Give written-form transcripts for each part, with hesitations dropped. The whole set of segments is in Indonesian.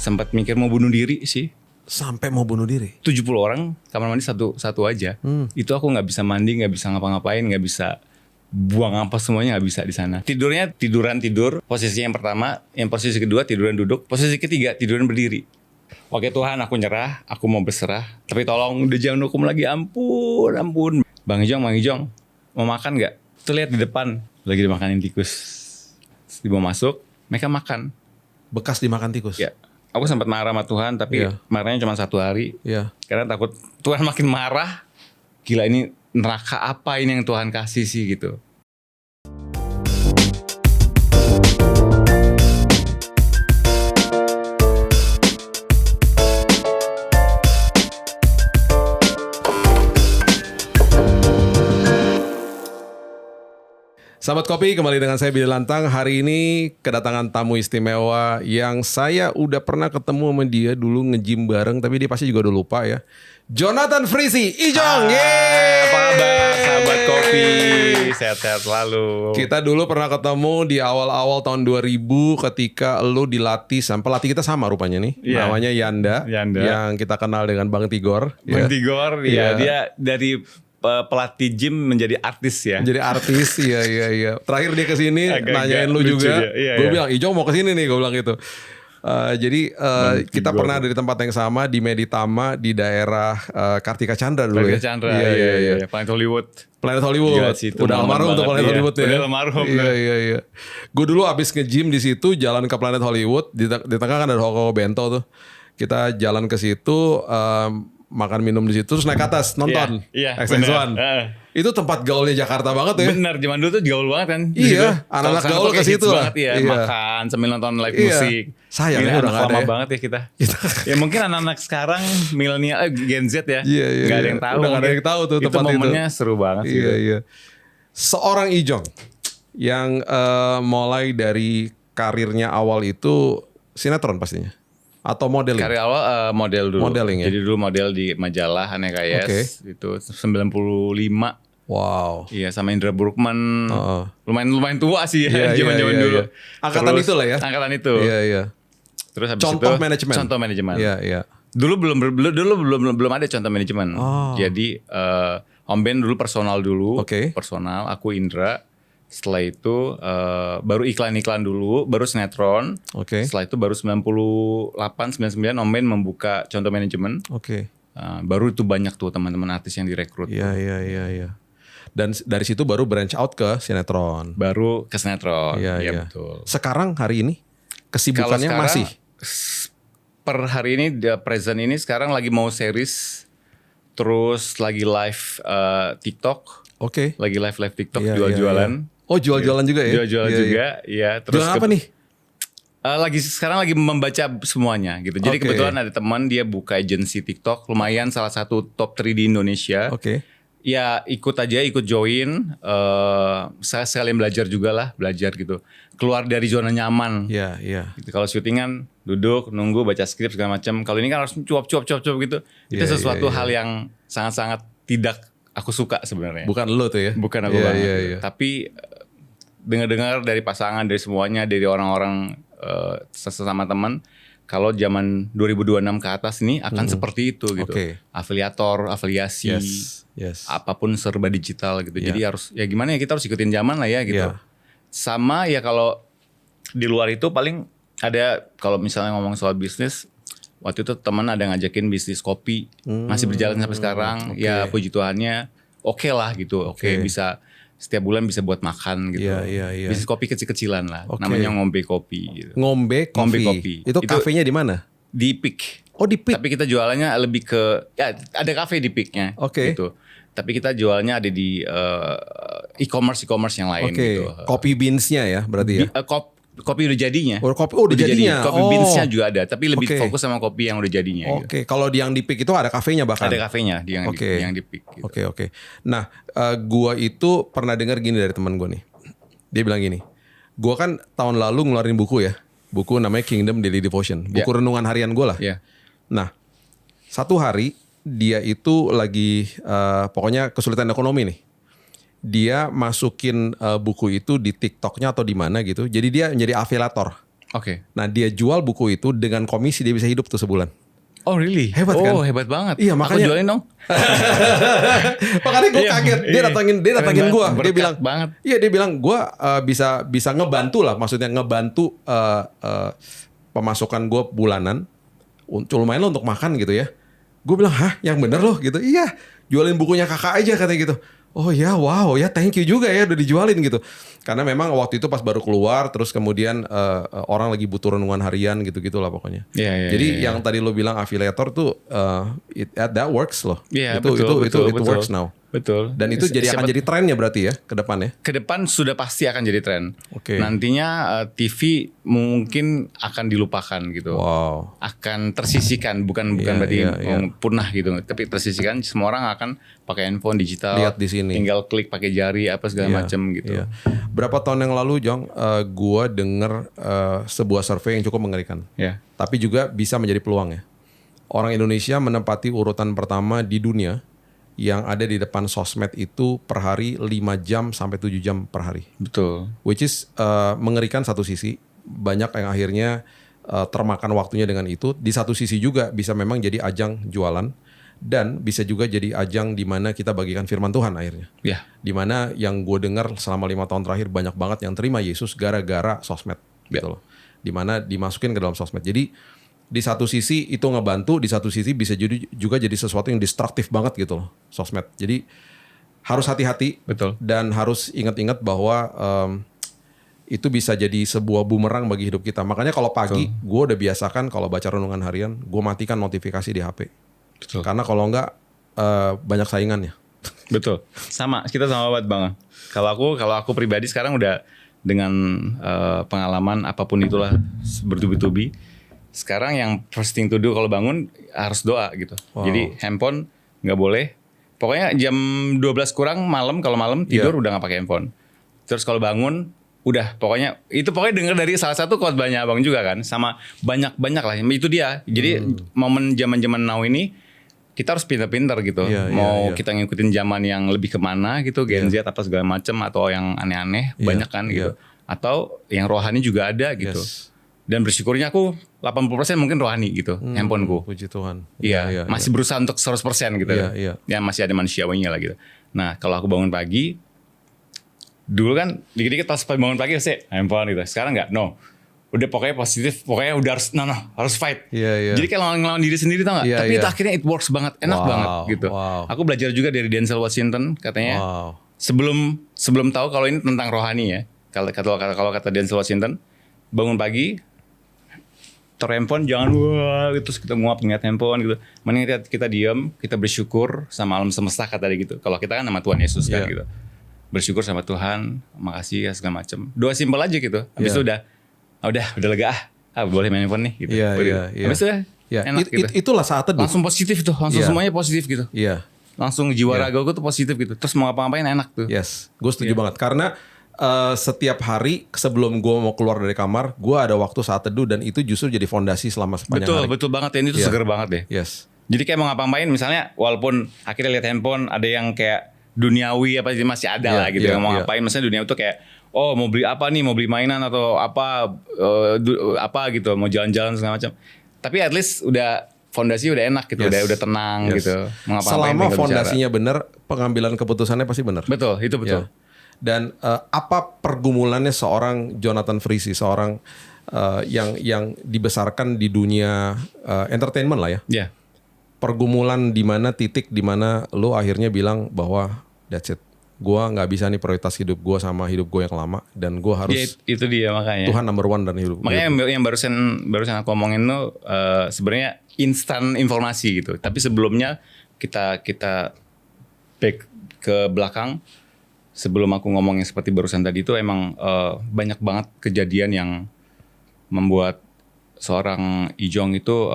Sempat mikir mau bunuh diri sih. Sampai mau bunuh diri? 70 orang, kamar mandi satu aja. Itu aku gak bisa mandi, gak bisa ngapa-ngapain, gak bisa buang apa semuanya, gak bisa di sana. Tidurnya tidur. Posisi yang pertama, yang posisi kedua tiduran duduk. Posisi ketiga tiduran berdiri. Oke Tuhan, aku nyerah, aku mau berserah. Tapi tolong udah jangan hukum lagi, ampun. Bang Ijong, mau makan gak? Tuh lihat di depan, lagi dimakanin tikus. Terus dibawa masuk, mereka makan. Bekas dimakan tikus? Ya. Aku sempat marah sama Tuhan, tapi marahnya cuma 1 hari. Karena takut Tuhan makin marah. Gila, ini neraka apa ini yang Tuhan kasih sih gitu. Sahabat Kopi, kembali dengan saya Billy Lantang. Hari ini kedatangan tamu istimewa yang saya udah pernah ketemu sama dia dulu nge-gym bareng, tapi dia pasti juga udah lupa ya. Jonathan Frizzy, Ijong. Apa kabar sahabat Kopi? Sehat-sehat selalu. Kita dulu pernah ketemu di awal-awal tahun 2000 ketika lu dilatih, pelatih kita sama rupanya nih. Namanya Yanda. Yang kita kenal dengan Bang Tigor. Bang Tigor, dia dari pelatih gym menjadi artis ya. Jadi artis, iya. Terakhir dia kesini nanyain lu juga. Gue bilang, Ijong mau kesini nih, gue bilang gitu. Jadi kita pernah dari tempat yang sama di Meditama di daerah Kartika Chandra dulu. Kartika Chandra, iya. Planet Hollywood. Gila, udah almarhum tuh Planet Hollywood ya. Udah almarhum. Iya. Gue dulu abis nge-gym di situ, jalan ke Planet Hollywood, di tengah kan ada Hoko Bento tuh. Kita jalan ke situ, makan minum di situ, terus naik ke atas nonton XX1. Itu tempat gaulnya Jakarta banget ya. Bener, zaman dulu tuh gaul banget kan. Iya, anak-anak gaul ke situ lah. Iya. Makan sambil nonton live musik. Sayangnya udah gak ada lama banget ya kita. Ya mungkin anak-anak sekarang milenial, Gen Z ya. Gak ada yang tahu. Udah gak ada yang tahu tuh tempat itu. Momennya seru banget sih. Iya. Seorang Ijong yang mulai dari karirnya awal itu sinetron pastinya. Atau modeling? Karir awal model dulu. Modeling ya? Jadi dulu model di majalah Aneka Yes. Itu 95. Wow. Iya, sama Indra Burukman. Lumayan tua sih ya, zaman-zaman dulu. Iya. Angkatan itu lah ya? Angkatan itu. Iya. Terus habis contoh itu manajemen. Contoh manajemen. Iya. Dulu belum ada contoh manajemen. Jadi Om Ben dulu personal dulu. Personal, aku Indra. Setelah itu baru iklan-iklan dulu, baru sinetron. Setelah itu baru 98, 99 Om Ben membuka contoh manajemen. Baru itu banyak tuh teman-teman artis yang direkrut. Iya. Dan dari situ baru branch out ke sinetron. Baru ke sinetron. Iya. Betul. Sekarang hari ini kesibukannya masih? Per hari ini, present ini sekarang lagi mau series. Terus lagi live TikTok. Lagi live TikTok jual-jualan. Oh, jual-jualan juga ya? Jual-jualan juga, iya. Terus jualan apa nih? Sekarang lagi membaca semuanya gitu. Jadi kebetulan ada teman dia buka agensi TikTok, lumayan salah satu top 3 di Indonesia. Ya ikut join. Saya sekalian belajar juga lah, gitu. Keluar dari zona nyaman. Iya. Gitu. Kalau syutingan duduk, nunggu, baca skrip segala macam. Kalau ini kan harus cuap gitu. Itu sesuatu hal yang sangat-sangat tidak aku suka sebenarnya. Bukan lo tuh ya? Bukan aku banget. Tapi dengar-dengar dari pasangan, dari semuanya, dari orang-orang sesama teman, kalau zaman 2026 ke atas ini akan seperti itu gitu. Afiliator, afiliasi, apapun serba digital gitu. Jadi harus ya gimana ya, kita harus ikutin zaman lah ya gitu. Sama ya kalau di luar itu paling ada, kalau misalnya ngomong soal bisnis, waktu itu teman ada ngajakin bisnis kopi, masih berjalan sampai sekarang. Ya puji Tuhannya oke lah gitu. Bisa setiap bulan bisa buat makan gitu. Iya. Bisnis kopi kecil-kecilan lah. Namanya Ngombe Kopi gitu. Ngombe Kopi. Itu kafenya di mana? Di Peak. Oh, di Peak. Tapi kita jualannya lebih ke ada kafe di Peaknya. Gitu. Tapi kita jualnya ada di e-commerce yang lain gitu. Kopi beans-nya ya berarti ya? Kopi udah jadinya. Kopi udah jadinya. Kopi beans-nya juga ada, tapi lebih fokus sama kopi yang udah jadinya. Gitu. Kalau yang di Peak itu ada kafenya bahkan. Ada kafenya yang di Peak. Gitu. Oke. Nah, gua itu pernah dengar gini dari teman gua nih. Dia bilang gini, gua kan tahun lalu ngeluarin buku ya, buku namanya Kingdom Daily Devotion, buku renungan harian gua lah. Nah, satu hari dia itu lagi pokoknya kesulitan ekonomi nih. dia masukin buku itu di TikToknya atau di mana gitu. Jadi dia menjadi afiliator. Oke. Nah dia jual buku itu dengan komisi, dia bisa hidup tuh sebulan. Oh really? Hebat kan? Oh hebat banget. Iya makanya. Aku jualin dong. Makanya gue kaget. Dia datangin gue. Dia bilang banget. Iya dia bilang gue bisa ngebantu lah. Maksudnya ngebantu pemasukan gue bulanan. Lumayan lo untuk makan gitu ya. Gue bilang hah yang bener loh gitu. Iya jualin bukunya kakak aja katanya gitu. Oh ya wow ya thank you juga ya udah dijualin gitu. Karena memang waktu itu pas baru keluar terus kemudian orang lagi butuh renungan harian gitu-gitu lah pokoknya. Jadi yang tadi lo bilang afiliator tuh that works loh. Iya It works now. Betul. Dan itu akan jadi trennya berarti ya ke depan ya? Ke depan sudah pasti akan jadi tren. Oke. Nantinya TV mungkin akan dilupakan gitu. Wow. Akan tersisihkan, bukan berarti punah gitu. Tapi tersisihkan, semua orang akan pakai handphone digital. Lihat di sini. Tinggal klik pakai jari apa segala macam gitu. Iya. Berapa tahun yang lalu Jong, gua denger sebuah survei yang cukup mengerikan. Iya. Tapi juga bisa menjadi peluang ya. Orang Indonesia menempati urutan pertama di dunia yang ada di depan sosmed itu per hari 5 jam sampai 7 jam per hari. Betul. Which is mengerikan satu sisi. Banyak yang akhirnya termakan waktunya dengan itu. Di satu sisi juga bisa memang jadi ajang jualan. Dan bisa juga jadi ajang di mana kita bagikan firman Tuhan akhirnya. Ya. Di mana yang gue dengar selama 5 tahun terakhir banyak banget yang terima Yesus gara-gara sosmed. Gitu loh. Di mana dimasukin ke dalam sosmed. Jadi di satu sisi itu ngebantu, di satu sisi bisa juga jadi sesuatu yang destruktif banget gitu loh, sosmed. Jadi harus hati-hati. Betul. Dan harus ingat-ingat bahwa itu bisa jadi sebuah bumerang bagi hidup kita. Makanya kalau pagi gue udah biasakan kalau baca renungan harian, gue matikan notifikasi di HP. Betul. Karena kalau enggak banyak saingannya. Betul. Sama, kita sama banget Bang. Kalau aku pribadi sekarang udah dengan pengalaman apapun itulah bertubi-tubi. Sekarang yang first thing to do kalau bangun harus doa gitu. Wow. Jadi handphone nggak boleh. Pokoknya jam 12 kurang malam, kalau malam tidur udah nggak pakai handphone. Terus kalau bangun udah pokoknya dengar dari salah satu khotbahnya Abang juga kan, sama banyak lah itu dia. Jadi momen zaman now ini kita harus pintar-pintar gitu. Mau kita ngikutin zaman yang lebih kemana gitu, Gen Z apa segala macem, atau yang aneh-aneh banyak kan gitu. Atau yang rohani juga ada gitu. Dan bersyukurnya aku 80% mungkin rohani gitu, handphoneku. Puji Tuhan. Iya, masih berusaha untuk 100% gitu. Ya masih ada manusiawinya lah gitu. Nah kalau aku bangun pagi, dulu kan dikit-dikit pas bangun pagi sih handphone gitu. Sekarang nggak, no. Udah pokoknya positif, pokoknya udah harus fight. Jadi kayak ngelawan diri sendiri tau gak? Tapi itu akhirnya it works banget, enak banget gitu. Aku belajar juga dari Denzel Washington katanya. Sebelum tahu kalau ini tentang rohani ya. Kalau kata Denzel Washington, bangun pagi handphone jangan terus kita nguap ngeliat handphone gitu. Mending kita diam, kita bersyukur sama alam semesta kata dia gitu. Kalau kita kan sama Tuhan Yesus kan gitu. Bersyukur sama Tuhan, makasih ya segala macam. Doa simpel aja gitu. Habis itu udah lega boleh main handphone nih gitu. Habis itu enak gitu. Itulah saat teduh. Langsung positif tuh, langsung semuanya positif gitu. Langsung jiwa raga gue tuh positif gitu. Terus mau ngapa-ngapain enak tuh. Yes, gue setuju banget karena setiap hari sebelum gue mau keluar dari kamar, gue ada waktu saat teduh dan itu justru jadi fondasi selama sepanjang hari. Betul banget. Ini tuh seger banget deh. Yes. Jadi kayak mau ngapa-ngapain misalnya, walaupun akhirnya lihat handphone ada yang kayak duniawi apa masih ada lah gitu. Yang mau ngapain, misalnya dunia itu kayak mau beli apa nih, mau beli mainan atau apa gitu, mau jalan-jalan segala macam. Tapi at least udah fondasi udah enak gitu, udah tenang gitu. Selama fondasinya benar, pengambilan keputusannya pasti benar. Betul, itu betul. Dan apa pergumulannya seorang Jonathan Friese, seorang yang dibesarkan di dunia entertainment lah ya. Pergumulan di mana titik di mana lo akhirnya bilang bahwa that's it. Gua nggak bisa nih prioritas hidup gua sama hidup gua yang lama dan gua harus itu dia makanya. Tuhan number one dan hidup. Makanya yang barusan aku omongin tuh sebenarnya instan informasi gitu. Tapi sebelumnya kita back ke belakang. Sebelum aku ngomongin seperti barusan tadi itu emang banyak banget kejadian yang membuat seorang Ijong itu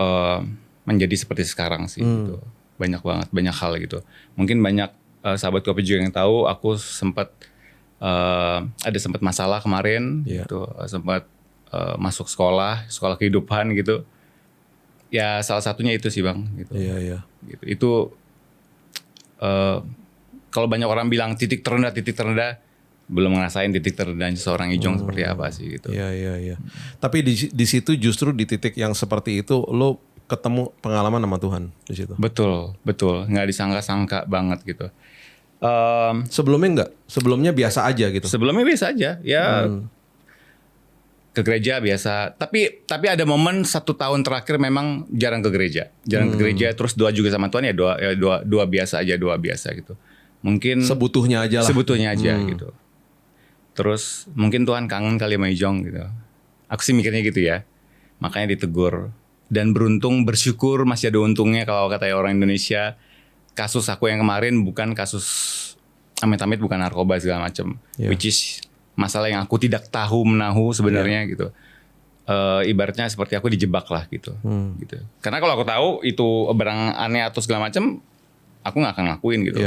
menjadi seperti sekarang sih. Gitu. Banyak banget, banyak hal gitu. Mungkin banyak sahabat kopi juga yang tahu aku sempat sempat masalah kemarin, gitu. Sempat masuk sekolah kehidupan gitu. Ya salah satunya itu sih Bang. Gitu. Iya. Gitu. Itu kalau banyak orang bilang titik terendah, belum ngerasain titik terendah seorang Ijong seperti apa sih gitu. Iya. Tapi di situ justru di titik yang seperti itu lo ketemu pengalaman sama Tuhan di situ. Betul. Nggak disangka-sangka banget gitu. Sebelumnya biasa aja gitu. Sebelumnya biasa aja, ya ke gereja biasa. Tapi ada momen 1 tahun terakhir memang jarang ke gereja, terus doa juga sama Tuhan ya doa biasa gitu. Mungkin sebutuhnya aja gitu. Terus mungkin Tuhan kangen kali sama Ijong gitu. Aku sih mikirnya gitu ya. Makanya ditegur. Dan bersyukur masih ada untungnya kalau kata orang Indonesia. Kasus aku yang kemarin bukan kasus amit-amit, bukan narkoba segala macam. Yeah. Which is masalah yang aku tidak menahu sebenarnya gitu. Ibaratnya seperti aku dijebak lah gitu. Gitu. Karena kalau aku tahu itu barang aneh atau segala macam, aku nggak akan ngakuin gitu.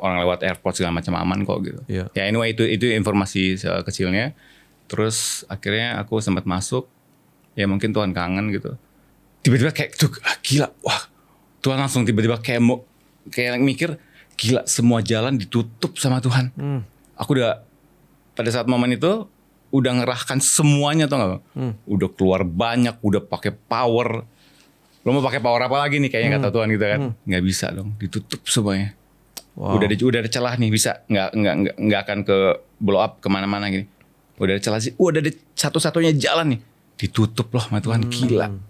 Orang lewat airport segala macam aman kok gitu. Ya anyway itu informasi kecilnya. Terus akhirnya aku sempat masuk. Ya mungkin Tuhan kangen gitu. Tiba-tiba kayak gila, wah Tuhan langsung tiba-tiba kayak mikir gila, semua jalan ditutup sama Tuhan. Aku udah pada saat momen itu udah ngerahkan semuanya, tau gak? Udah keluar banyak, udah pakai power. Lo mau pakai power apa lagi nih kayaknya kata Tuhan gitu kan? Nggak bisa dong, ditutup semuanya. Wow. Udah ada celah nih, bisa nggak akan ke blow up kemana-mana gini. Udah ada celah sih, udah ada satu-satunya jalan nih, ditutup loh sama Tuhan. Gila.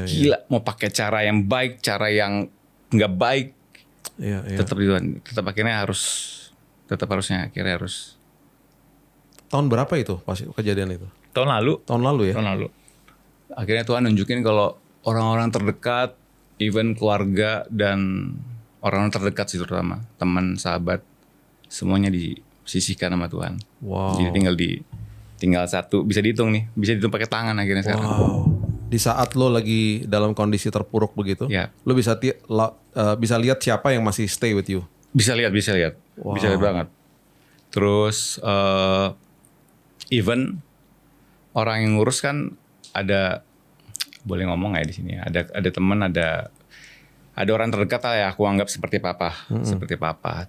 Gila, mau pakai cara yang baik, cara yang nggak baik, tetap di Tuhan. Tetap harusnya Tahun berapa itu pas kejadian itu? Tahun lalu ya. Tahun lalu. Akhirnya Tuhan nunjukin kalau orang-orang terdekat, even keluarga dan orang-orang terdekat sih terutama teman, sahabat, semuanya disisihkan sama Tuhan. Wow. Jadi tinggal satu, bisa dihitung pakai tangan akhirnya sekarang. Wow. Di saat lo lagi dalam kondisi terpuruk begitu, lo bisa lihat siapa yang masih stay with you. Bisa lihat. Wow. Bisa lihat banget. Terus even orang yang ngurus kan ada, boleh ngomong nggak ya di sini? Ada teman, ada orang terdekat lah ya, aku anggap seperti papa,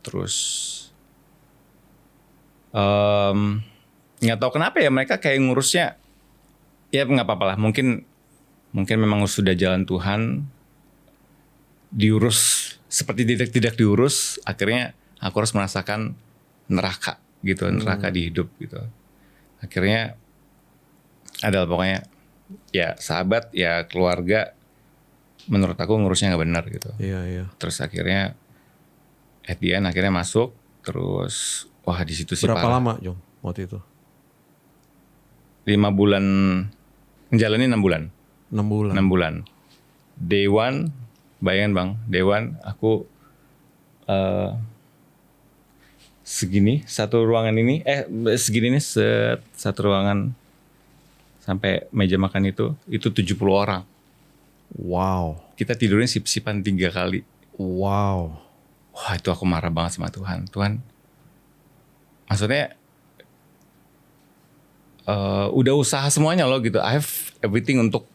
Terus nggak tahu kenapa ya mereka kayak ngurusnya, ya nggak apa-apa lah. Mungkin memang sudah jalan Tuhan, diurus seperti tidak diurus. Akhirnya aku harus merasakan neraka gitu, neraka di hidup gitu. Akhirnya adalah pokoknya ya sahabat, ya keluarga, menurut aku ngurusnya nggak benar gitu. Iya. Terus akhirnya at the end akhirnya masuk, terus wah di situ sih berapa lama Jong waktu itu? 5 bulan, menjalani 6 bulan. 6 bulan. Day one, bayangin bang, day one aku segini satu ruangan ini, segini nih satu ruangan sampai meja makan itu 70 orang. Wow. Kita tidurnya sip-sipan 3 kali. Wow. Wah itu aku marah banget sama Tuhan. Maksudnya udah usaha semuanya loh gitu. I have everything untuk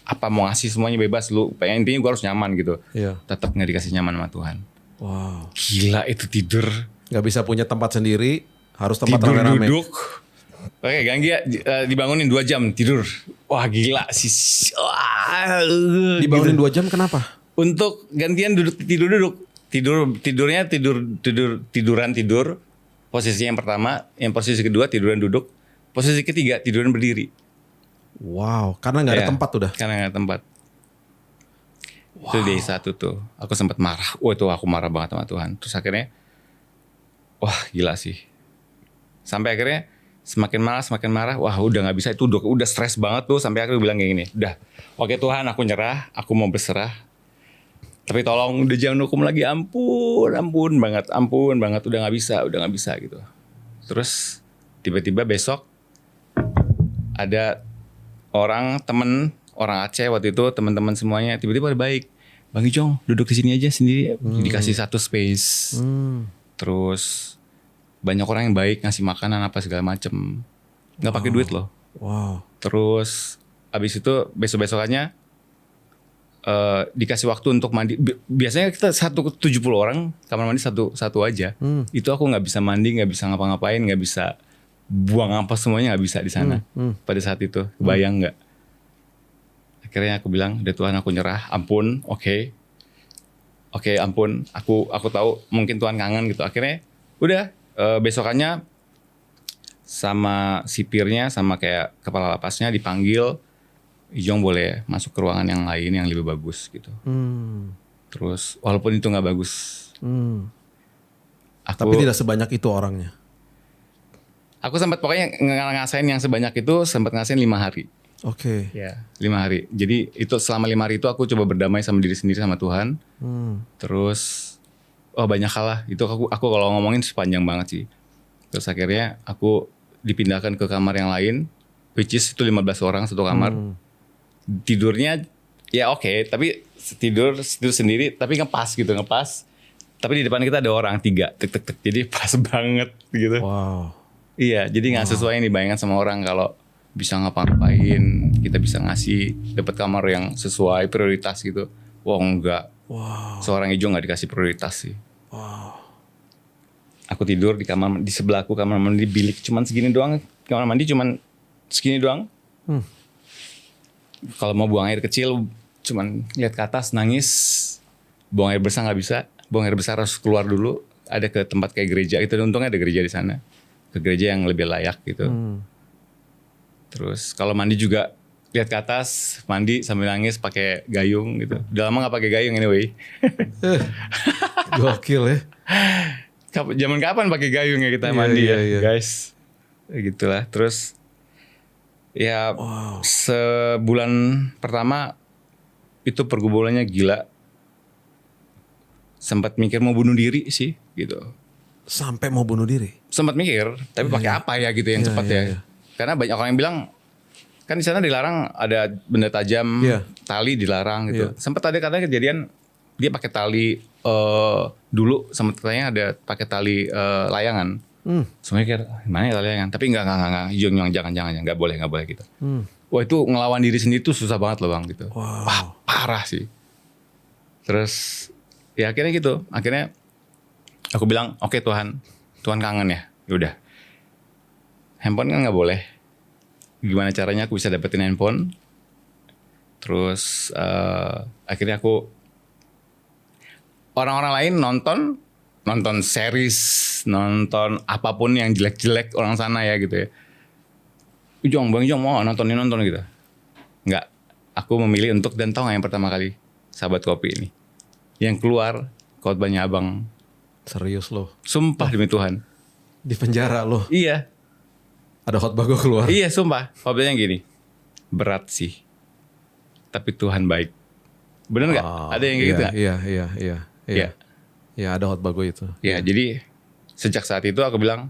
apa mau ngasih semuanya bebas lu. Intinya gue harus nyaman gitu. Tetap nggak dikasih nyaman sama Tuhan. Wow. Gila itu tidur. Gak bisa punya tempat sendiri, harus tempat rame-rame. Tidur duduk. Oke, Ganggia dibangunin 2 jam tidur. Wah gila sih. Dibangunin 2 jam kenapa? Untuk gantian duduk. Tidurnya tidur. Posisi yang pertama, yang posisi kedua tiduran duduk. Posisi ketiga tiduran berdiri. Wow, karena nggak ada tempat udah. Karena nggak ada tempat. Wow. Itu day 1 tuh, aku sempat marah. Itu aku marah banget sama Tuhan. Terus akhirnya, wah gila sih. Sampai akhirnya semakin marah. Wah udah nggak bisa, itu udah stres banget tuh. Sampai akhirnya bilang kayak gini, udah, oke Tuhan, aku nyerah, aku mau berserah. Tapi tolong udah jangan hukum lagi, ampun banget, udah nggak bisa gitu. Terus tiba-tiba besok ada orang Aceh waktu itu, teman-teman semuanya tiba-tiba baik. Bang Ijong duduk di sini aja sendiri, dikasih satu space. Terus banyak orang yang baik ngasih makanan apa segala macem, nggak pakai duit loh. Wow. Terus abis itu besok-besokannya dikasih waktu untuk mandi. Biasanya kita 70 orang kamar mandi satu aja. Itu aku nggak bisa mandi, nggak bisa ngapa-ngapain, nggak bisa buang apa semuanya, nggak bisa di sana. Pada saat itu, kebayang nggak? Akhirnya aku bilang, "Udah Tuhan, aku nyerah. Ampun, oke, ampun. Aku tahu mungkin Tuhan kangen gitu." Akhirnya, udah besokannya sama sipirnya sama kayak kepala lapasnya dipanggil. Ijong boleh masuk ke ruangan yang lain yang lebih bagus gitu. Terus walaupun itu nggak bagus, tapi tidak sebanyak itu orangnya. Aku sempat pokoknya ngasain yang sebanyak itu, sempat ngasain 5 hari. Oke. Ya, 5 hari. Jadi itu selama 5 hari itu aku coba berdamai sama diri sendiri sama Tuhan. Terus banyak hal lah. Itu aku kalau ngomongin sepanjang banget sih. Terus akhirnya aku dipindahkan ke kamar yang lain, which is itu 15 orang satu kamar. Tidurnya ya oke, tapi tidur sendiri tapi ngepas. Tapi di depan kita ada orang 3 tek. Jadi pas banget gitu. Wow. Iya, jadi nggak sesuai yang dibayangkan sama orang kalau bisa ngapa-ngapain, kita bisa ngasih dapat kamar yang sesuai prioritas gitu. Wah enggak. Wow. Seorang Ijong nggak dikasih prioritas sih. Wow. Aku tidur di kamar di sebelahku kamar mandi bilik cuman segini doang. Kamar mandi cuman segini doang. Kalau mau buang air kecil cuman lihat ke atas nangis. Buang air besar nggak bisa. Buang air besar harus keluar dulu. Ada ke tempat kayak gereja. Itu untungnya ada gereja di sana. Ke gereja yang lebih layak gitu. Terus kalau mandi juga lihat ke atas, mandi sambil nangis pakai gayung gitu. Udah lama nggak pakai gayung anyway. Gokil ya. Zaman kapan pakai gayung ya kita mandi ya guys. Gitulah. Terus ya sebulan pertama itu pergumulannya gila. Sempat mikir mau bunuh diri sih gitu. Sampai mau bunuh diri? Sempat mikir, tapi pakai apa ya gitu yang cepat ya. Karena banyak orang yang bilang kan di sana dilarang ada benda tajam, tali dilarang gitu. Sempat ada katanya kejadian dia pakai tali dulu, sempat katanya ada pakai tali layangan. Semuanya kira mana ya tali layangan, tapi enggak jangan nggak boleh gitu. Wah itu ngelawan diri sendiri tuh susah banget loh Bang gitu. Wah parah sih. Terus ya akhirnya gitu, aku bilang oke, Tuhan kangen ya, yaudah. Handphone kan nggak boleh. Gimana caranya aku bisa dapetin handphone? Terus akhirnya aku orang-orang lain nonton series, nonton apapun yang jelek-jelek orang sana ya gitu ya. Bang Ijong mau nonton gitu. Nggak, aku memilih untuk dan tau nggak yang pertama kali Sahabat Kopi ini yang keluar khotbahnya Abang. Serius loh? Sumpah demi Tuhan. Di penjara loh? Iya. Ada khotbah gue keluar? Iya sumpah. Khotbahnya gini. Berat sih. Tapi Tuhan baik. Bener gak? Ada yang kayak gitu gak? Iya. Ya ada khotbah gue itu. Ya jadi sejak saat itu aku bilang.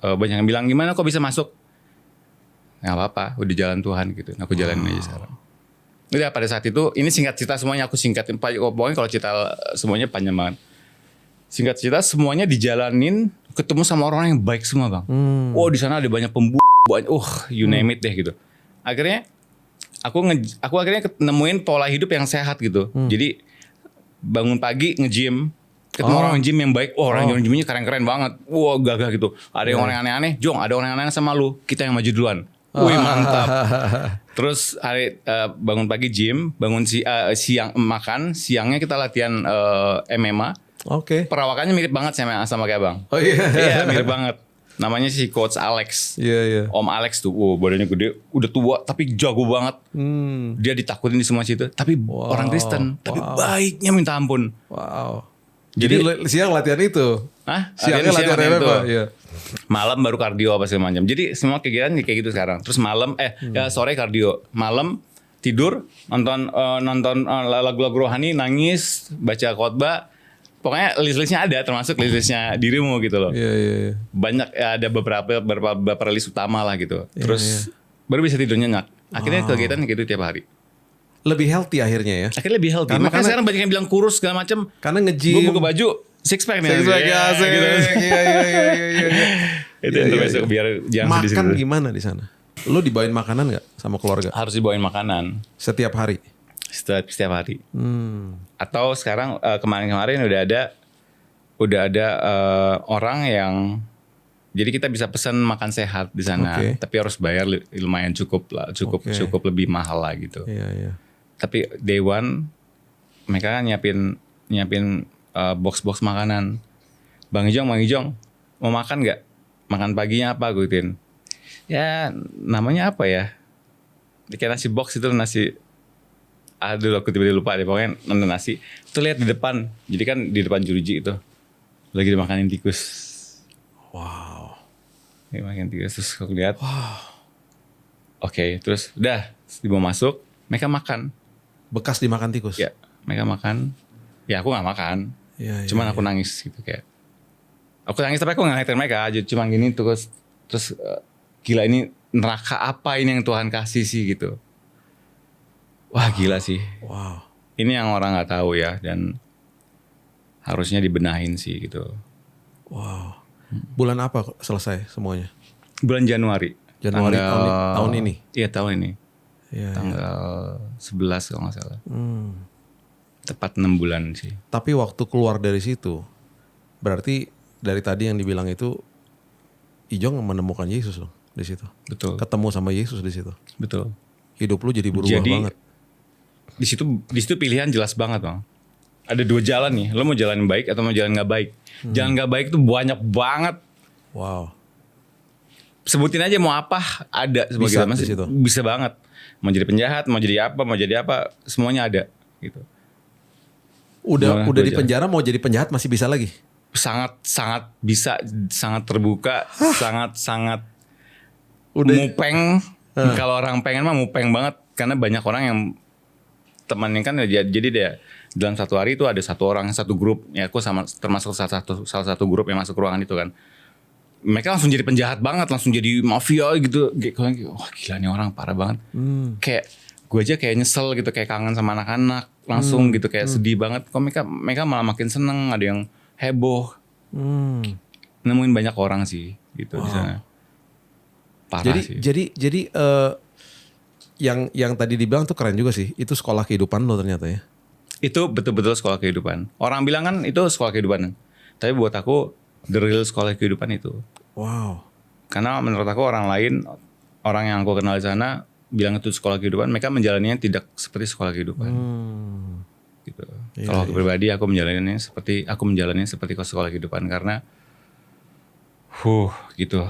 Banyak yang bilang gimana kok bisa masuk? Gak apa-apa. Udah jalan Tuhan gitu. Aku jalanin aja sekarang. Udah pada saat itu. Ini singkat cerita semuanya aku singkatin. Pokoknya kalau cerita semuanya panjang banget. Singkat cerita semuanya dijalanin, ketemu sama orang yang baik semua Bang. Oh di sana ada banyak you name it deh gitu. Akhirnya aku akhirnya nemuin pola hidup yang sehat gitu. Jadi bangun pagi nge-gym, ketemu orang gym yang baik. Orang yang gymnya keren-keren banget. Wah gagah gitu. Ada yang orang aneh-aneh, Jong ada orang aneh-aneh sama lu. Kita yang maju duluan. Wih mantap. Terus bangun pagi gym, bangun siang makan, siangnya kita latihan MMA. Oke. Perawakannya mirip banget sama kayak Bang. Oh iya. Iya mirip banget. Namanya si Coach Alex. Iya. Om Alex tuh, badannya gede, udah tua tapi jago banget. Dia ditakutin di semua situ. Tapi orang Kristen, tapi baiknya minta ampun. Wow. Jadi siang latihan itu? Hah? Siangnya latihan apa? Iya. Malam baru kardio apa segala macam. Jadi semua kegiatan kayak gitu sekarang. Terus malam, sore kardio, malam tidur, nonton lagu-lagu rohani, nangis, baca khotbah. Pokoknya list-listnya ada, termasuk list-listnya dirimu gitu loh. Iya. Banyak ada beberapa list utama lah gitu. Terus baru bisa tidur nyenyak. Akhirnya kegiatan gitu tiap hari. Lebih healthy akhirnya ya? Akhirnya lebih healthy. Makanya sekarang banyak yang bilang kurus segala macam. Karena nge-gym. Gue buka baju, six pack nih. Six pack ya, gitu. Iya. Itu besok biar jangan sedih. Makan gimana di sana? Lu dibawain makanan gak sama keluarga? Harus dibawain makanan. Setiap hari? Setiap hari. Atau sekarang kemarin-kemarin udah ada orang yang jadi kita bisa pesan makan sehat di sana, tapi harus bayar lumayan cukup lebih mahal lah gitu. Tapi day one mereka nyiapin box-box makanan. Bang Ijong mau makan nggak? Makan paginya apa? Gue gituin. Ya namanya apa ya? Kayak nasi box itu nasi. Aduh aku tiba-tiba lupa deh. Pokoknya nasi. Itu lihat di depan. Jadi kan di depan jeruji itu lagi dimakanin tikus. Wow. Dimakanin tikus terus aku lihat. Wow. Oke, terus udah dibawa masuk. Mereka makan. Bekas dimakan tikus? Ya, mereka makan. Ya aku gak makan. Cuman aku nangis gitu kayak. Aku nangis tapi aku gak ngeliatin mereka aja. Cuma gini terus gila ini neraka apa ini yang Tuhan kasih sih gitu. Wah gila sih. Wow. Ini yang orang gak tahu ya. Dan harusnya dibenahin sih gitu. Wow. Bulan apa selesai semuanya? Bulan Januari. Tahun ini? Iya tahun ini. Tanggal 11 kalau gak salah. Tepat 6 bulan sih. Tapi waktu keluar dari situ, berarti dari tadi yang dibilang itu, Ijong menemukan Yesus loh di situ. Betul. Ketemu sama Yesus di situ. Betul. Hidup lu jadi berubah banget. Di situ pilihan jelas banget bang. Ada 2 jalan nih. Lo mau jalan baik atau mau jalan nggak baik. Jalan nggak baik tuh banyak banget. Wow. Sebutin aja mau apa ada. Bisa di situ. Bisa banget. Mau jadi penjahat, mau jadi apa, semuanya ada. Gitu. Udah di penjara mau jadi penjahat masih bisa lagi. Sangat bisa, sangat terbuka, sangat mupeng. Kalau orang pengen mah mupeng banget karena banyak orang yang temannya kan jadi dia dalam satu hari itu ada satu grup ya aku termasuk salah satu grup yang masuk ruangan itu kan. Mereka langsung jadi penjahat banget, langsung jadi mafia gitu. Wah gila nih orang parah banget. Kayak gue aja kayak nyesel gitu, kayak kangen sama anak-anak langsung gitu, kayak sedih banget. Kok mereka malah makin seneng, ada yang heboh. Nemuin banyak orang sih gitu di sana. Parah sih. Jadi yang tadi dibilang tuh keren juga sih. Itu sekolah kehidupan lo ternyata ya. Itu betul-betul sekolah kehidupan. Orang bilang kan itu sekolah kehidupan. Tapi buat aku the real sekolah kehidupan itu. Wow. Karena menurut aku orang yang aku kenal di sana bilang itu sekolah kehidupan, mereka menjalaninya tidak seperti sekolah kehidupan. Gitu. Kalau aku pribadi aku menjalaninya seperti sekolah kehidupan karena gitu.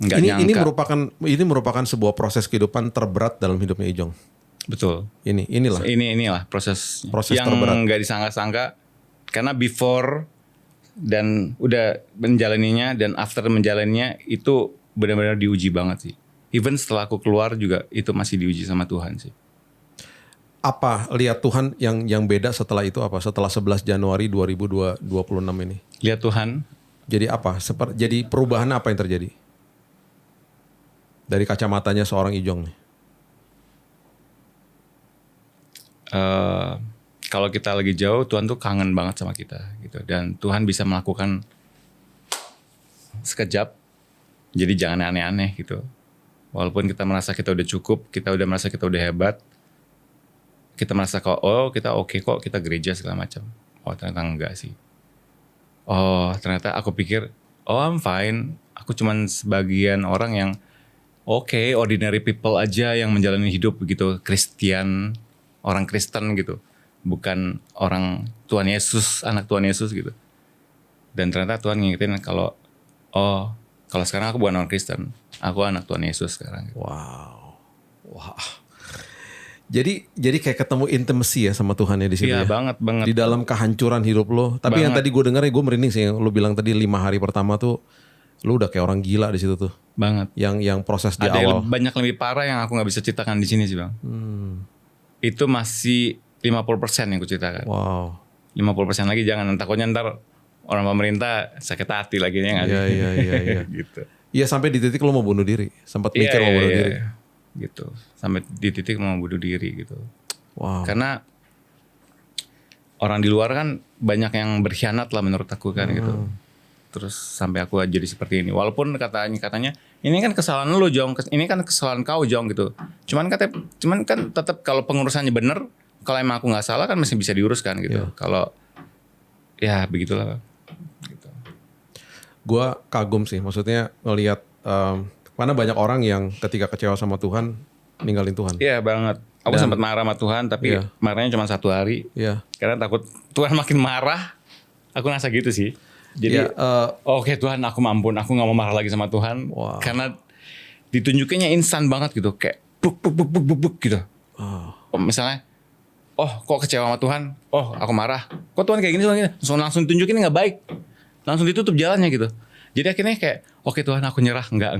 Ini merupakan sebuah proses kehidupan terberat dalam hidupnya Ijong. Betul. Inilah proses yang terberat. nggak disangka-sangka karena before dan udah menjalaninya dan after menjalaninya itu benar-benar diuji banget sih. Even setelah aku keluar juga itu masih diuji sama Tuhan sih. Apa lihat Tuhan yang beda setelah itu apa? Setelah 11 Januari 2026 ini. Lihat Tuhan. Jadi apa? Jadi perubahan apa yang terjadi? Dari kacamatanya seorang Ijong nih. Kalau kita lagi jauh, Tuhan tuh kangen banget sama kita gitu. Dan Tuhan bisa melakukan sekejap. Jadi jangan aneh-aneh gitu. Walaupun kita merasa kita udah cukup, kita udah merasa kita udah hebat, kita merasa kita oke kok, kita gereja segala macam. Oh ternyata enggak sih. Oh ternyata aku pikir, I'm fine. Aku cuman sebagian orang yang ordinary people aja yang menjalani hidup begitu, orang Kristen gitu. Bukan orang Tuhan Yesus, anak Tuhan Yesus gitu. Dan ternyata Tuhan ngingetin kalau sekarang aku bukan orang Kristen, aku anak Tuhan Yesus sekarang. Wow. Jadi kayak ketemu intimacy ya sama Tuhan ya di situ. Iya, ya. Banget. Di dalam kehancuran hidup lo. Tapi yang tadi gue dengar gue merinding sih, yang lo bilang tadi 5 hari pertama tuh lo udah kayak orang gila di situ tuh. Banget. Yang proses di ada awal. Ada banyak lebih parah yang aku nggak bisa ceritakan di sini sih bang. Itu masih 50% yang aku ceritakan. Wow. 50% lagi jangan, takutnya ntar orang pemerintah sakit hati lagi ya nggak? Iya. Gitu. Iya sampai di titik lo mau bunuh diri, sempat mikir mau bunuh diri. Gitu. Sampai di titik mau bunuh diri gitu. Wow. Karena orang di luar kan banyak yang berkhianat lah menurut aku kan gitu. terus sampai aku jadi seperti ini. Walaupun katanya ini kan kesalahan lu Jong, ini kan kesalahan kau Jong gitu. Cuman kan tetap kalau pengurusannya bener, kalau emang aku nggak salah kan masih bisa diuruskan gitu. Kalau ya begitulah. Gitu. Gue kagum sih, maksudnya ngelihat mana banyak orang yang ketika kecewa sama Tuhan ninggalin Tuhan. Iya banget. Aku sempat marah sama Tuhan, tapi marahnya cuma 1 hari. Karena takut Tuhan makin marah. Aku ngerasa gitu sih. Jadi oke Tuhan, aku mampun, aku nggak mau marah lagi sama Tuhan. Karena ditunjukinnya instan banget gitu, kayak buk gitu. Misalnya, kok kecewa sama Tuhan? Aku marah. Kok Tuhan kayak gini? Langsung ditunjukin nggak baik. Langsung ditutup jalannya gitu. Jadi akhirnya kayak, oke Tuhan, aku nyerah. Enggak.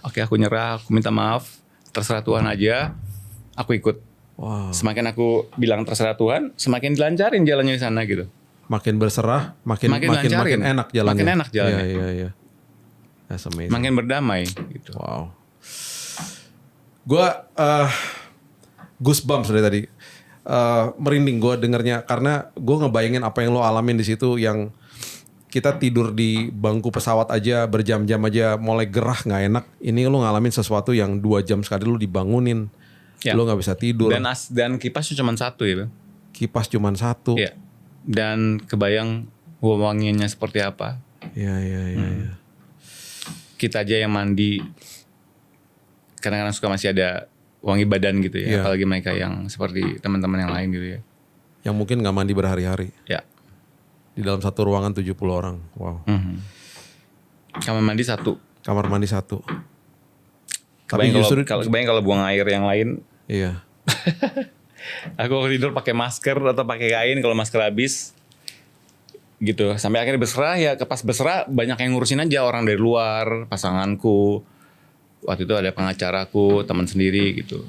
Oke, aku nyerah. Aku minta maaf. Terserah Tuhan aja. Aku ikut. Semakin aku bilang terserah Tuhan, semakin dilancarin jalannya di sana gitu. Makin berserah, makin enak jalannya. Makin enak jalannya. Iya. That's amazing. Makin berdamai gitu. Wow. Gue goosebumps dari tadi. Merinding gue dengernya karena gue ngebayangin apa yang lo alamin di situ, yang kita tidur di bangku pesawat aja berjam-jam aja mulai gerah nggak enak. Ini lo ngalamin sesuatu yang 2 jam sekali lo dibangunin, lo nggak bisa tidur. Dan kipasnya cuma 1 ya Bang. Kipas cuma 1. Iya. Dan kebayang wanginya seperti apa. Iya. Kita aja yang mandi kadang-kadang suka masih ada wangi badan gitu ya. Apalagi mereka yang seperti teman-teman yang lain gitu ya. Yang mungkin nggak mandi berhari-hari. Ya. Di dalam satu ruangan 70 orang. Wow. Kamar mandi 1. Kamar mandi 1. Tapi justru kebayang kalau buang air yang lain. Iya. Aku tidur pakai masker atau pakai kain kalau masker habis. Gitu. Sampai akhirnya berserah ya, pas berserah banyak yang ngurusin aja, orang dari luar, pasanganku. Waktu itu ada pengacaraku, teman sendiri gitu.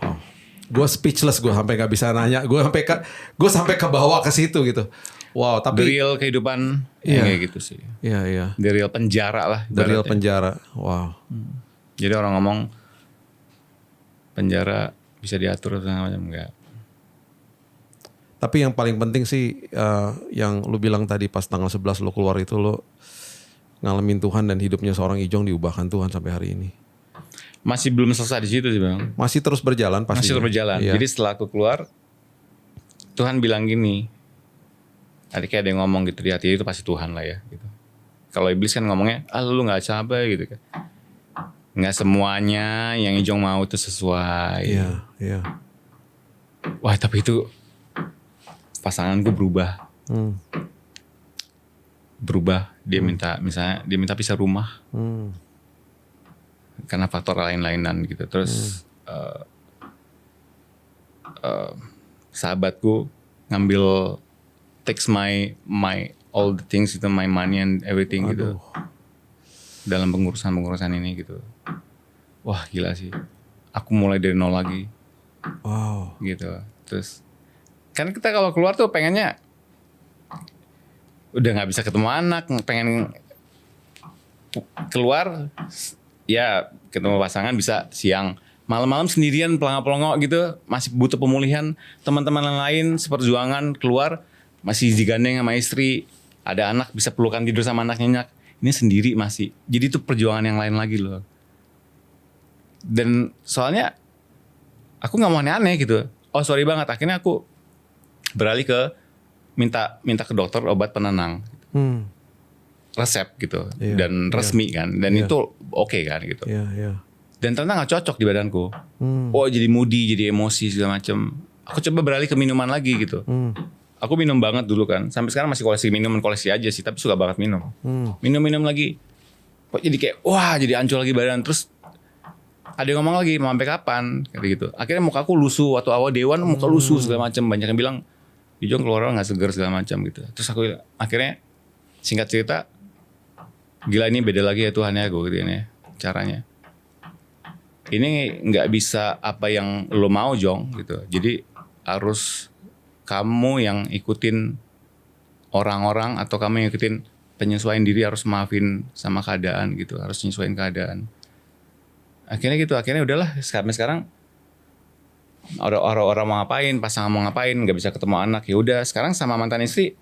Wow. Gue speechless, gue sampai nggak bisa nanya. Gue sampai ke bawah ke situ gitu. Wow, tapi the real kehidupan kayak gitu sih. Iya. The real penjara lah. The real penjara. Wow. Jadi orang ngomong penjara bisa diatur atau macam enggak. Tapi yang paling penting sih yang lu bilang tadi pas tanggal 11 lu keluar itu, lu ngalamin Tuhan dan hidupnya seorang Ijong diubahkan Tuhan sampai hari ini. Masih belum selesai di situ sih Bang. Masih terus berjalan pasti. Masih terus berjalan. Jadi setelah aku keluar, Tuhan bilang gini. Tadi kayak ada yang ngomong gitu di hati, itu pasti Tuhan lah ya gitu. Kalau iblis kan ngomongnya, lu gak cabai gitu kan. Gak semuanya yang Ijong mau itu sesuai. Iya. Wah tapi itu pasanganku berubah. Berubah. Dia minta, misalnya dia minta pisah rumah. Karena faktor lain-lainan gitu. Terus sahabatku ngambil takes my all the things itu, my money and everything. Aduh. Gitu dalam pengurusan ini gitu. Wah gila sih, aku mulai dari nol lagi. Wow. Gitu. Terus kan kita kalau keluar tuh pengennya udah nggak bisa ketemu anak, pengen keluar ya ketemu pasangan bisa siang, malam-malam sendirian pelongo-pelongo gitu, masih butuh pemulihan. Teman-teman yang lain seperjuangan keluar masih digandeng sama istri, ada anak bisa pelukan tidur sama anak nyenyak. Ini sendiri masih. Jadi itu perjuangan yang lain lagi loh. Dan soalnya aku nggak mau aneh-aneh gitu. Oh sorry banget. Akhirnya aku beralih ke minta ke dokter obat penenang, resep gitu, dan resmi kan. Dan itu oke kan gitu. Dan ternyata nggak cocok di badanku. Oh jadi moody, jadi emosi segala macem. Aku coba beralih ke minuman lagi gitu. Aku minum banget dulu kan. Sampai sekarang masih koleksi aja sih. Tapi suka banget minum. Minum lagi. Kok jadi kayak wah jadi hancur lagi badan. Terus ada yang ngomong lagi mau sampai kapan kayak gitu. Akhirnya muka aku lusuh. Waktu awal dewan muka lusuh segala macam. Banyak yang bilang Ijong keluar gak segar segala macam gitu. Terus aku akhirnya singkat cerita, gila ini beda lagi ya Tuhan ya gue gitu ya caranya. Ini gak bisa apa yang lo mau Jong gitu. Jadi harus kamu yang ikutin orang-orang atau kamu yang ikutin penyesuaian diri, harus maafin sama keadaan gitu, harus menyesuaikan keadaan. Akhirnya gitu, akhirnya udahlah sampai sekarang orang mau ngapain, pasangan mau ngapain, nggak bisa ketemu anak, ya udah sekarang sama mantan istri.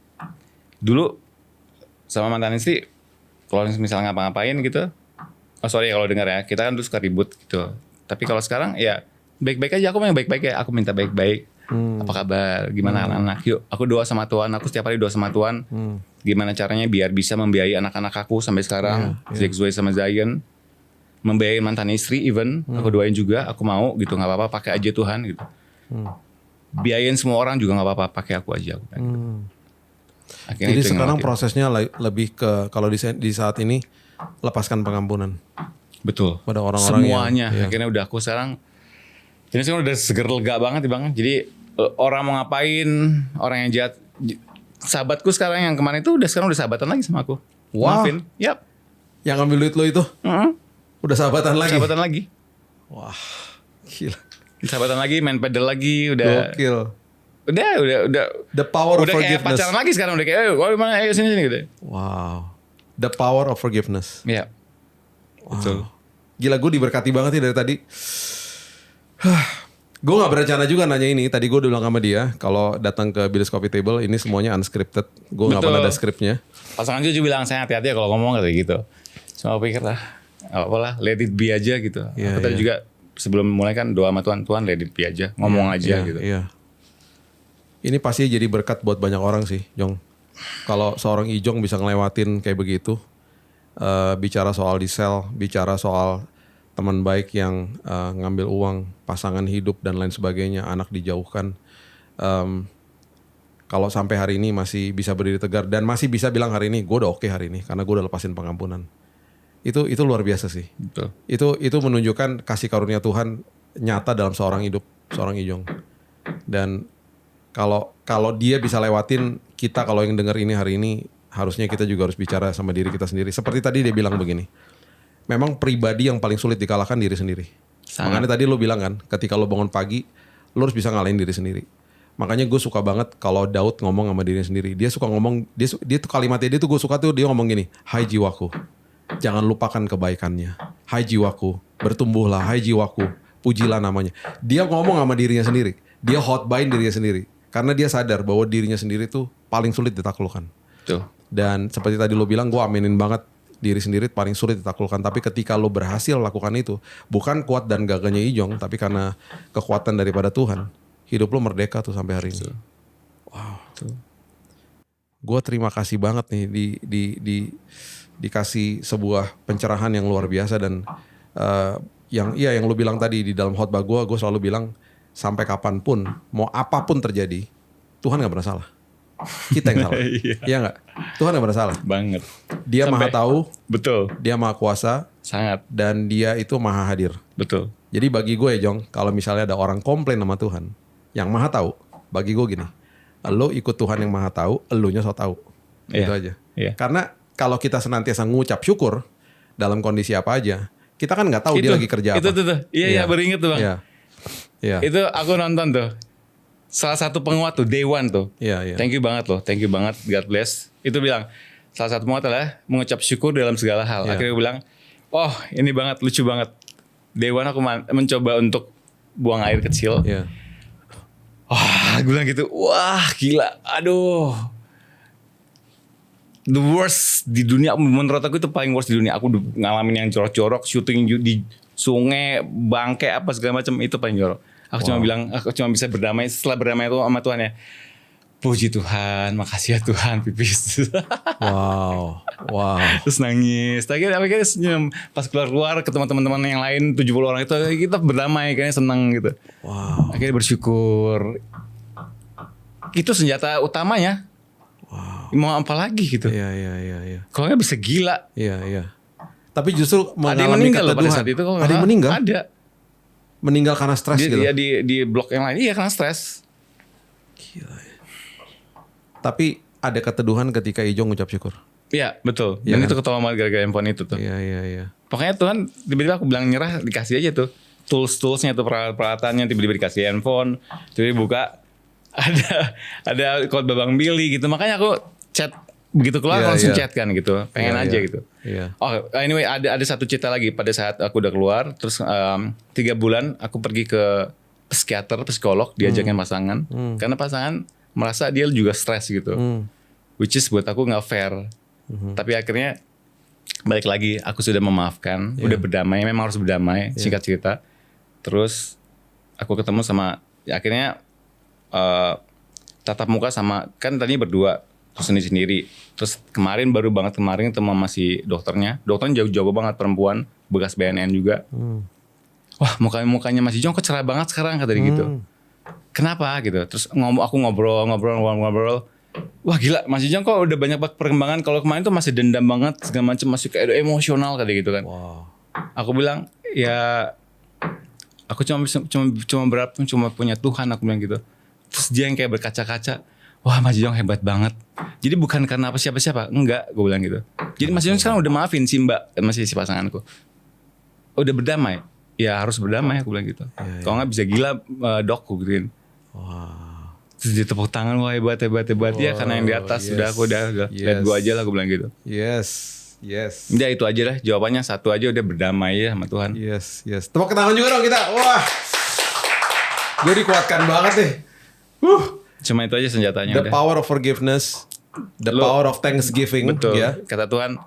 Dulu sama mantan istri, kalau misalnya ngapa-ngapain gitu, kalau dengar ya, kita kan dulu suka ribut gitu. Tapi kalau sekarang ya baik-baik aja, aku yang baik-baik ya, aku minta baik-baik. Apa kabar? Gimana anak-anak? Yuk, aku doa sama Tuhan, aku setiap hari doa sama Tuhan. Gimana caranya biar bisa membiayai anak-anak aku sampai sekarang, Zoe sama Zion. Membiayai mantan istri even, aku doain juga, aku mau gitu, nggak apa-apa pakai aja Tuhan gitu. Biayain semua orang juga nggak apa-apa, pakai aku aja. Jadi sekarang prosesnya lebih ke kalau di saat ini lepaskan pengampunan. Betul. Pada orang-orang semuanya. Akhirnya udah aku sekarang, ini sekarang udah seger lega banget nih Bang. Jadi orang mau ngapain, orang yang jahat, sahabatku sekarang yang kemarin itu sekarang udah sahabatan lagi sama aku. Maafin. Yap. Yang ngambil duit lo itu? Udah sahabatan lagi? Sahabatan lagi. Wah, gila. Sahabatan lagi, main pedal lagi, udah. Gokil. Udah. The power of forgiveness. Udah kayak pacaran lagi sekarang, udah kayak, mana, ayo sini gitu. Wow. The power of forgiveness. Iya. Wow. Betul. Gila, gue diberkati banget nih dari tadi. Gue gak berencana juga nanya ini. Tadi gue udah bilang sama dia, kalau datang ke Billy's Coffee Table, ini semuanya unscripted. Gue gak pernah ada skripnya. Pasangan juga bilang, saya hati-hati ya kalau ngomong kayak gitu. Cuma pikir lah, gak apa lah, let it be aja gitu. Aku tadi juga sebelum mulai kan doa sama Tuhan, Tuhan let it be aja, ngomong aja gitu. Iya. Ini pasti jadi berkat buat banyak orang sih, Jong. Kalau seorang Ijong bisa ngelewatin kayak begitu, bicara soal di-sell, bicara soal teman baik yang ngambil uang, pasangan hidup dan lain sebagainya, anak dijauhkan. Kalau sampai hari ini masih bisa berdiri tegar dan masih bisa bilang hari ini gue udah oke hari ini karena gue udah lepasin pengampunan. Itu luar biasa sih. Betul. Itu menunjukkan kasih karunia Tuhan nyata dalam seorang hidup, seorang Ijong. Dan kalau dia bisa lewatin, kita kalau yang dengar ini hari ini, harusnya kita juga harus bicara sama diri kita sendiri. Seperti tadi dia bilang begini, memang pribadi yang paling sulit dikalahkan diri sendiri. Makanya tadi lo bilang kan, ketika lo bangun pagi, lo harus bisa ngalahin diri sendiri. Makanya gue suka banget kalau Daud ngomong sama dirinya sendiri. Dia suka ngomong, dia tuh kalimatnya dia tuh gue suka tuh, dia ngomong gini, hai jiwaku, jangan lupakan kebaikannya. Hai jiwaku, bertumbuhlah, hai jiwaku, pujilah namanya. Dia ngomong sama dirinya sendiri. Dia hotbain dirinya sendiri. Karena dia sadar bahwa dirinya sendiri tuh paling sulit ditaklukkan. Tuh. Dan seperti tadi lo bilang, gue aminin banget, diri sendiri paling sulit ditaklukkan. Tapi ketika lo berhasil lakukan itu, bukan kuat dan gagahnya Ijong, tapi karena kekuatan daripada Tuhan, hidup lo merdeka tuh sampai hari ini. Wow. Gue terima kasih banget nih dikasih sebuah pencerahan yang luar biasa. Dan yang lo bilang tadi di dalam khotbah gue selalu bilang, sampai kapanpun, mau apapun terjadi, Tuhan gak pernah salah. Kita yang salah. Iya gak? Tuhan gak pernah salah. Banget. Dia maha tahu. Betul. Dia maha kuasa. Sangat. Dan dia itu maha hadir. Betul. Jadi bagi gue ya Jong, kalau misalnya ada orang komplain sama Tuhan, yang maha tahu, bagi gue gini, lo ikut Tuhan yang maha tahu, elunya so tahu. Gitu aja. Karena kalau kita senantiasa ngucap syukur, dalam kondisi apa aja, kita kan gak tahu dia lagi kerja apa. Itu. Iya, beringet tuh Bang. Iya. Itu aku nonton tuh. Salah satu penguat tuh, Day One tuh. Iya. Thank you banget loh. Thank you banget. God bless. Itu bilang, salah satu penguat adalah mengucap syukur dalam segala hal. Akhirnya gue bilang, oh ini banget, lucu banget. Day One aku mencoba untuk buang air kecil. Wah, gue bilang gitu. Wah, gila. Aduh. The worst di dunia. Menurut aku itu paling worst di dunia. Aku ngalamin yang jorok-jorok, syuting di sungai, bangke apa segala macam, itu paling jorok. Aku cuma bilang, aku cuma bisa berdamai setelah berdamai itu sama Tuhan ya. Puji Tuhan, makasih ya Tuhan, pipis. Wow. Terus nangis. Akhirnya senyum. Pas keluar ketemu teman-teman yang lain 70 orang itu, kita berdamai, kayaknya senang gitu. Wow. Akhirnya bersyukur. Itu senjata utamanya. Wow. Mau apa lagi gitu? Iya. Kalau nggak bisa gila. Iya. Tapi justru ada yang meninggal loh pada saat itu. Ada yang meninggal? Ada. Meninggal karena stres gitu? Iya di blok yang lain. Iya karena stres. Gila ya. Tapi ada keteduhan ketika Ijong ngucap syukur. Iya betul. Dan itu ketawa banget gara-gara handphone itu tuh. Iya. Pokoknya Tuhan tiba-tiba aku bilang nyerah, dikasih aja tuh. Tools-toolsnya tuh, peralatannya, tiba-tiba dikasih handphone. Tiba-tiba buka. Ada khotbah Bang Billy gitu. Makanya aku chat. Begitu keluar langsung chat kan gitu, pengen aja gitu. Oh anyway ada satu cerita lagi pada saat aku udah keluar, terus 3 bulan aku pergi ke psikolog, diajakin pasangan, karena pasangan merasa dia juga stres gitu, which is buat aku nggak fair. Tapi akhirnya balik lagi, aku sudah memaafkan, udah berdamai, memang harus berdamai, singkat cerita. Terus aku ketemu sama, ya akhirnya tatap muka sama, kan tadinya berdua, terus sendiri. Terus baru banget kemarin ketemu sama si dokternya jauh-jauh banget, perempuan, bekas BNN juga. Wah, mukanya Mas Ijong kok cerah banget sekarang, kata dia gitu. Kenapa gitu? Terus aku ngobrol. Wah gila, Mas Ijong kok udah banyak perkembangan. Kalau kemarin tuh masih dendam banget, segala macam, masih kayak emosional kayak gitu kan. Wow. Aku bilang, ya aku cuma punya Tuhan, aku bilang gitu. Terus dia yang kayak berkaca-kaca, wah Mas Ijong hebat banget. Jadi bukan karena apa siapa-siapa, enggak, gue bilang gitu. Jadi Mas Ijong sekarang udah maafin si Mbak, masih si pasanganku. Udah berdamai. Ya harus berdamai, aku bilang gitu. Kalau nggak bisa gila, dok, aku gituin. Wow. Terus dia tepuk tangan, wah hebat. Ya karena yang di atas udah lihat gue aja lah, aku bilang gitu. Yes. Ya itu aja lah jawabannya, satu aja, udah berdamai ya sama Tuhan. Yes. Tepuk tangan juga dong kita. Wah. Gue dikuatkan banget deh. Cuma itu aja senjatanya. The power of forgiveness, the power of thanksgiving. Betul. Ya. Kata Tuhan,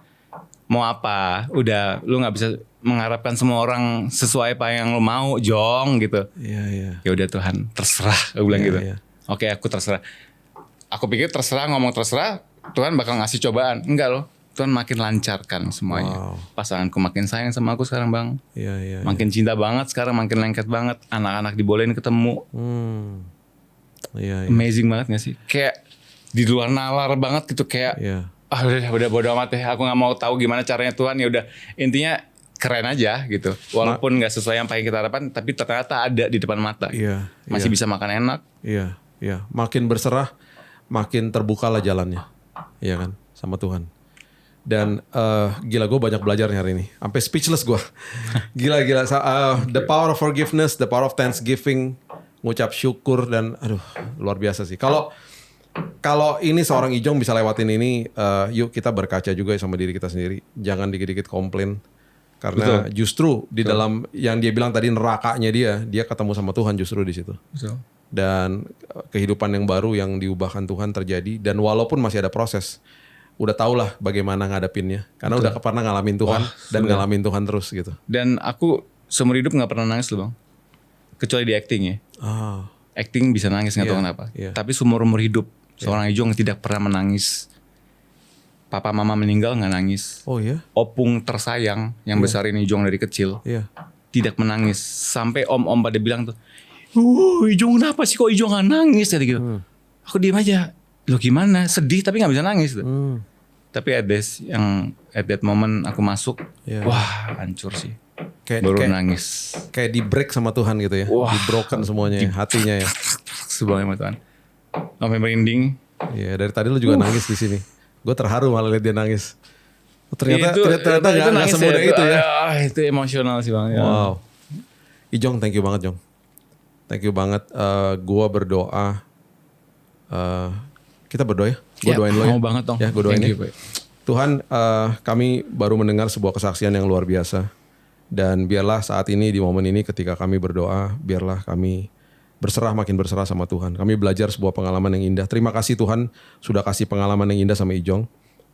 mau apa? Udah, lu nggak bisa mengharapkan semua orang sesuai apa yang lu mau, Jong gitu. Iya. Ya udah Tuhan, terserah, aku bilang gitu. Iya. Oke, aku terserah. Aku pikir ngomong terserah, Tuhan bakal ngasih cobaan. Enggak loh. Tuhan makin lancarkan semuanya. Pasanganku makin sayang sama aku sekarang, Bang. Iya. Makin cinta banget sekarang, makin lengket banget. Anak-anak dibolehin ketemu. Iya. Amazing banget gak sih? Kayak di luar nalar banget gitu, kayak udah bodo amat deh. Aku gak mau tahu gimana caranya Tuhan. Ya udah, intinya keren aja gitu. Walaupun gak sesuai yang paling kita harapkan, tapi ternyata ada di depan mata. Iya. Masih bisa makan enak. Iya. Makin berserah, makin terbukalah jalannya. Iya kan, sama Tuhan. Dan gila, gue banyak belajar nih hari ini. Sampai speechless gue. Gila. The power of forgiveness, the power of thanksgiving, ngucap syukur, dan aduh luar biasa sih. Kalau ini seorang Ijong bisa lewatin ini, yuk kita berkaca juga sama diri kita sendiri. Jangan dikit-dikit komplain. Karena justru di dalam yang dia bilang tadi, nerakanya dia ketemu sama Tuhan justru di situ. Betul. Dan kehidupan yang baru yang diubahkan Tuhan terjadi. Dan walaupun masih ada proses, udah tau lah bagaimana ngadepinnya. Karena udah pernah ngalamin Tuhan dan ngalamin Tuhan terus gitu. Dan aku seumur hidup gak pernah nangis loh, Bang. Kecuali di acting ya. Acting bisa nangis gak tahu kenapa. Tapi seumur hidup seorang Ijong tidak pernah menangis. Papa mama meninggal gak nangis. Oh iya? Opung tersayang yang besarin Ijong dari kecil tidak menangis. Sampai om-om pada bilang tuh, Ijong kenapa sih kok Ijong gak nangis? Gitu. Aku diem aja. Loh gimana? Sedih tapi gak bisa nangis tuh. Tapi at that moment aku masuk, wah hancur sih. Baru nangis. Kayak di break sama Tuhan gitu ya. Di broken semuanya hatinya ya. Sebuah sama Tuhan. Sampai merinding. Iya, dari tadi lu juga nangis di sini. Gue terharu malah lihat dia nangis. Ternyata gak semudah itu ya. Itu emosional sih Bang. Wow. Ijong, thank you banget Jong. Thank you banget. Gue berdoa. Kita berdoa ya. Gue doain lo ya. Mau banget dong. Ya, gue doain ya. Tuhan, kami baru mendengar sebuah kesaksian yang luar biasa. Dan biarlah saat ini, di momen ini ketika kami berdoa, biarlah kami makin berserah sama Tuhan. Kami belajar sebuah pengalaman yang indah. Terima kasih Tuhan sudah kasih pengalaman yang indah sama Ijong.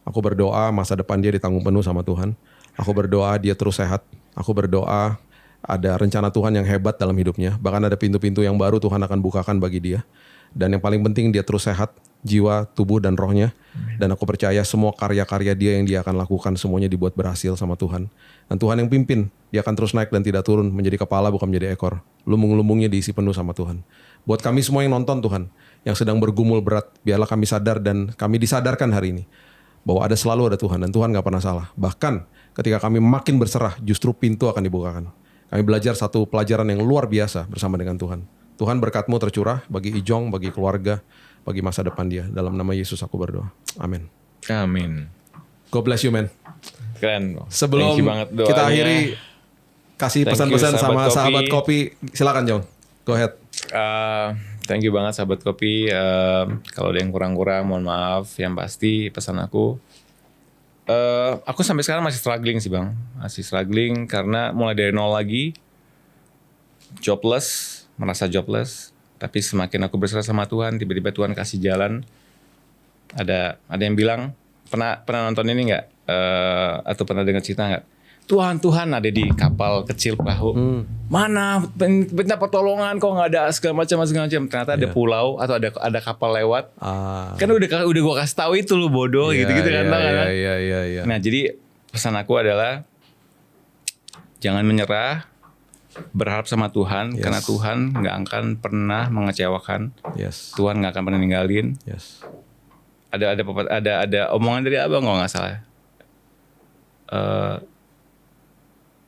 Aku berdoa masa depan dia ditanggung penuh sama Tuhan. Aku berdoa dia terus sehat. Aku berdoa ada rencana Tuhan yang hebat dalam hidupnya. Bahkan ada pintu-pintu yang baru Tuhan akan bukakan bagi dia. Dan yang paling penting dia terus sehat, jiwa, tubuh, dan rohnya. Dan aku percaya semua karya-karya dia yang dia akan lakukan semuanya dibuat berhasil sama Tuhan. Dan Tuhan yang pimpin, dia akan terus naik dan tidak turun, menjadi kepala bukan menjadi ekor. Lumbung-lumbungnya diisi penuh sama Tuhan. Buat kami semua yang nonton Tuhan, yang sedang bergumul berat, biarlah kami sadar dan kami disadarkan hari ini bahwa selalu ada Tuhan dan Tuhan gak pernah salah. Bahkan ketika kami makin berserah, justru pintu akan dibukakan. Kami belajar satu pelajaran yang luar biasa bersama dengan Tuhan. Tuhan berkat-Mu tercurah bagi Ijong, bagi keluarga, bagi masa depan dia. Dalam nama Yesus aku berdoa. Amin. Amin. God bless you, man. Keren. Sebelum kita akhiri, kasih pesan-pesan sama sahabat kopi. Silakan Jong. Go ahead. Thank you banget sahabat kopi. Kalau ada yang kurang-kurang, mohon maaf. Yang pasti pesan aku sampai sekarang masih struggling sih Bang. Masih struggling karena mulai dari nol lagi. Merasa jobless. Tapi semakin aku berserah sama Tuhan, tiba-tiba Tuhan kasih jalan. Ada yang bilang, pernah nonton ini nggak? Atau pernah dengar cerita nggak? Tuhan ada di kapal kecil perahu. Mana minta pertolongan kok nggak ada segala macam. Ternyata ada pulau atau ada kapal lewat. Kan udah gua kasih tahu itu lu bodoh gitu-gitu kan. Iya. Nah, jadi pesan aku adalah jangan menyerah, berharap sama Tuhan karena Tuhan nggak akan pernah mengecewakan. Tuhan nggak akan pernah ninggalin. Ada omongan dari abang nggak salah.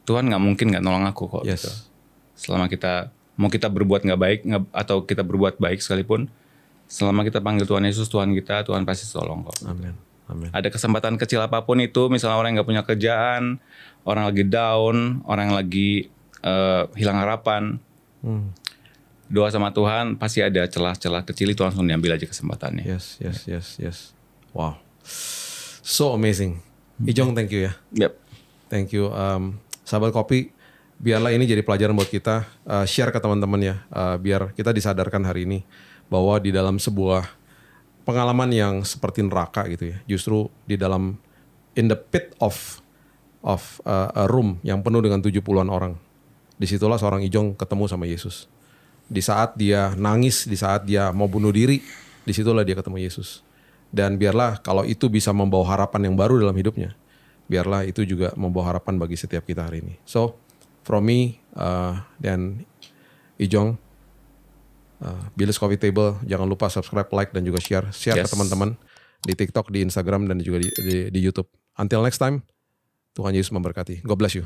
Tuhan nggak mungkin nggak nolong aku kok. Gitu. Selama kita berbuat nggak baik atau kita berbuat baik sekalipun, selama kita panggil Tuhan Yesus Tuhan kita, Tuhan pasti tolong kok. Amin. Ada kesempatan kecil apapun itu, misalnya orang yang nggak punya kerjaan, orang lagi down, orang yang lagi hilang harapan, doa sama Tuhan pasti ada celah-celah kecil itu langsung diambil aja kesempatannya. Yes. Wow, so amazing. Ijong, thank you ya. Yep. Thank you. Sahabat Kopi, biarlah ini jadi pelajaran buat kita, share ke teman-teman ya, biar kita disadarkan hari ini bahwa di dalam sebuah pengalaman yang seperti neraka gitu ya, justru di dalam in the pit of a room yang penuh dengan 70-an orang, disitulah seorang Ijong ketemu sama Yesus. Di saat dia nangis, di saat dia mau bunuh diri, disitulah dia ketemu Yesus. Dan biarlah kalau itu bisa membawa harapan yang baru dalam hidupnya, biarlah itu juga membawa harapan bagi setiap kita hari ini. So, from me dan Ijong, Billy's Coffee Table, jangan lupa subscribe, like, dan juga share ke teman-teman di TikTok, di Instagram, dan juga di YouTube. Until next time, Tuhan Yesus memberkati. God bless you.